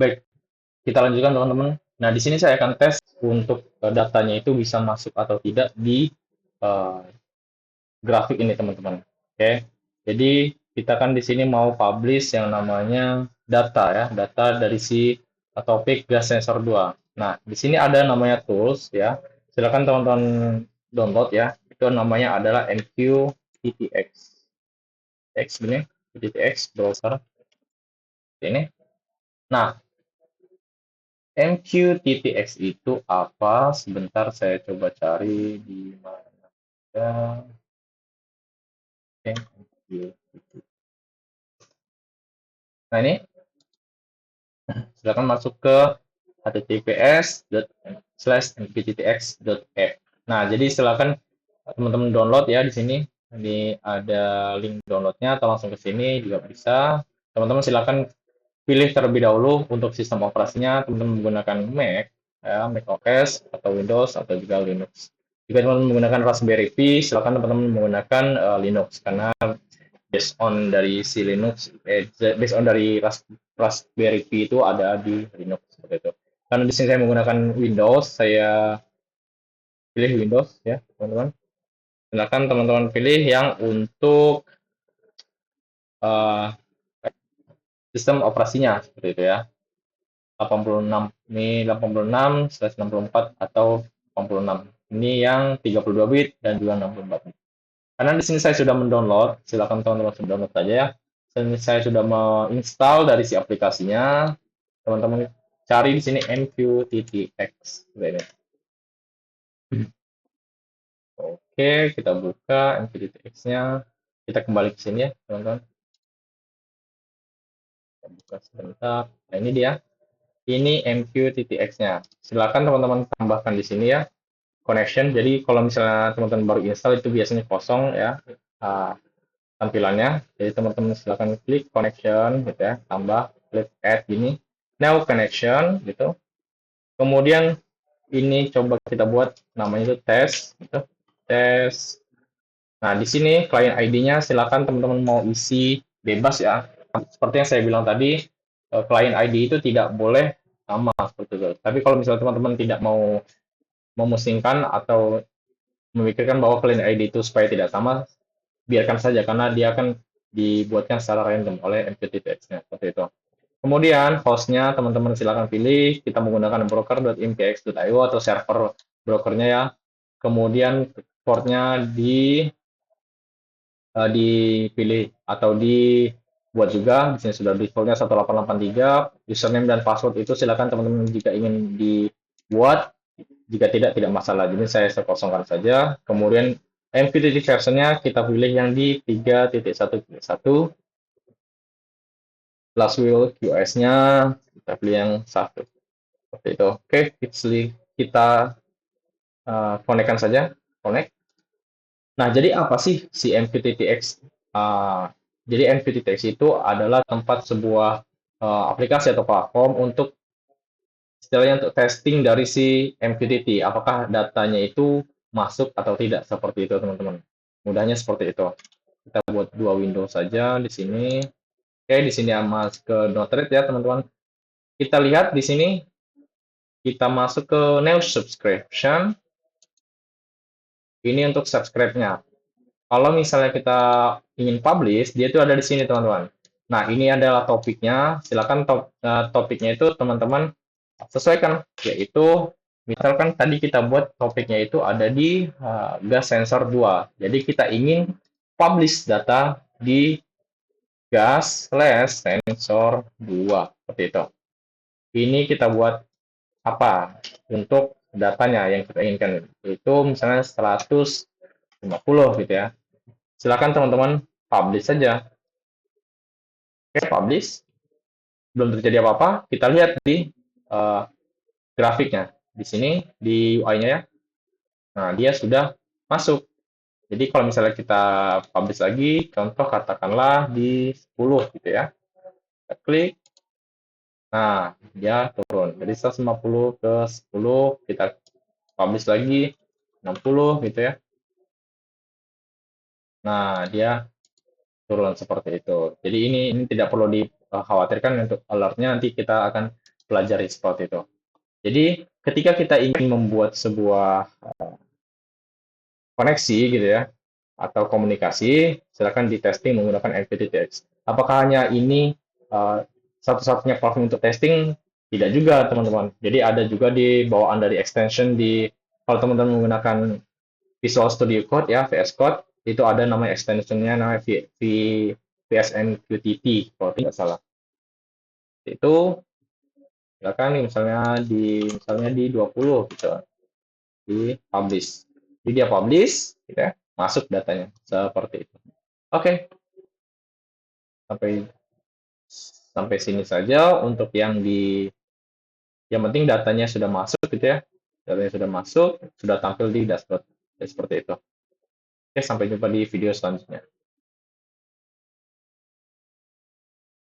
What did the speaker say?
Baik, kita lanjutkan teman-teman. Nah, di sini saya akan tes untuk datanya itu bisa masuk atau tidak di eh, grafik ini teman-teman. Oke, jadi kita kan di sini mau publish yang namanya data ya, data dari si topik gas sensor 2. Nah, di sini ada namanya tools ya. Silakan teman-teman download ya. Itu namanya adalah MQTTX. X ini, TTX browser ini. Nah, MQTTX itu apa? Sebentar saya coba cari di mana ya. MQTTX. Nah, ini silakan masuk ke https://mpttx.app. Nah, jadi silakan teman-teman download ya di sini. Ini ada link downloadnya atau langsung ke sini juga bisa. Teman-teman silakan pilih terlebih dahulu untuk sistem operasinya. Teman-teman menggunakan Mac, ya, Mac OS atau Windows atau juga Linux. Jika teman-teman menggunakan Raspberry Pi, silakan teman-teman menggunakan Linux karena based on dari si Linux, based on dari Raspberry Pi itu ada di Linux seperti itu. Karena di sini saya menggunakan Windows, saya pilih Windows ya, teman-teman. Silakan teman-teman pilih yang untuk uh, sistem operasinya seperti itu ya. 86 ini 86/64 atau 86. Ini yang 32 bit dan juga 64 bit. Karena di sini saya sudah mendownload, silakan teman-teman download saja ya. Dan saya sudah menginstal dari si aplikasinya. Teman-teman cari di sini MQTTX. Oke, kita buka MQTTX-nya. Kita kembali ke sini ya, teman-teman. Kita buka sebentar. Nah, ini dia. Ini MQTTX-nya. Silakan teman-teman tambahkan di sini ya, connection. Jadi kalau misalnya teman-teman baru install itu biasanya kosong ya uh, tampilannya. Jadi teman-teman silakan klik connection gitu ya, tambah klik add gini. Now connection gitu. Kemudian ini coba kita buat namanya itu tes gitu. Tes. Nah, di sini client ID-nya silakan teman-teman mau isi bebas ya. Seperti yang saya bilang tadi, client ID itu tidak boleh sama seperti itu. Tapi kalau misalnya teman-teman tidak mau memusingkan atau memikirkan bahwa client ID itu supaya tidak sama, biarkan saja karena dia akan dibuatkan secara random oleh MQTT-nya seperti itu. Kemudian hostnya teman-teman silakan pilih, kita menggunakan broker.mpx.io atau server brokernya ya. Kemudian portnya dipilih atau dibuat juga. Di sini sudah defaultnya 1883. Username dan password itu silakan teman-teman jika ingin dibuat. Jika tidak masalah. Jadi saya kosongkan saja. Kemudian MQTT versionnya kita pilih yang di 3.1.1. Last will QoS-nya kita pilih yang satu. Seperti itu. Oke, kita connect-kan saja. Connect. Nah, jadi apa sih si MQTTX? Jadi MQTTX itu adalah tempat sebuah aplikasi atau platform untuk istilahnya untuk testing dari si MQTT. Apakah datanya itu masuk atau tidak seperti itu, teman-teman. Mudahnya seperti itu. Kita buat dua window saja di sini. Oke, di sini masuk ke Node-RED ya, teman-teman. Kita lihat di sini kita masuk ke new subscription. Ini untuk subscribe-nya. Kalau misalnya kita ingin publish, dia itu ada di sini, teman-teman. Nah, ini adalah topiknya. Silakan topiknya itu teman-teman sesuaikan, yaitu misalkan tadi kita buat topiknya itu ada di gas sensor 2. Jadi kita ingin publish data di gas slash sensor 2. Seperti itu. Ini kita buat apa? Untuk datanya yang kita inginkan. Itu misalnya 150 gitu ya. Silakan teman-teman publish saja. Oke, publish. Belum terjadi apa-apa. Kita lihat di uh, grafiknya. Di sini, di UI-nya ya. Nah, dia sudah masuk. Jadi kalau misalnya kita publish lagi, contoh katakanlah di 10 gitu ya. Kita klik. Nah, dia turun. Jadi 150 ke 10, kita publish lagi 60 gitu ya. Nah, dia turun seperti itu. Jadi ini tidak perlu dikhawatirkan untuk alertnya, nanti kita akan pelajari seperti itu. Jadi ketika kita ingin membuat sebuah koneksi gitu ya, atau komunikasi, silakan di testing menggunakan MQTT. Apakah hanya ini uh, satu-satunya platform untuk testing? Tidak juga, teman-teman. Jadi ada juga di bawaan dari extension di kalau teman-teman menggunakan Visual Studio Code ya, VS Code, itu ada namanya extensionnya namanya VSN QTT kalau tidak salah. Itu silakan misalnya di 20 gitu, di publish. Jadi dia publish, gitu ya, masuk datanya seperti itu. Oke, sampai sampai sini saja untuk yang penting datanya sudah masuk gitu ya. Datanya sudah masuk, sudah tampil di dashboard. Ya, seperti itu. Oke, sampai jumpa di video selanjutnya.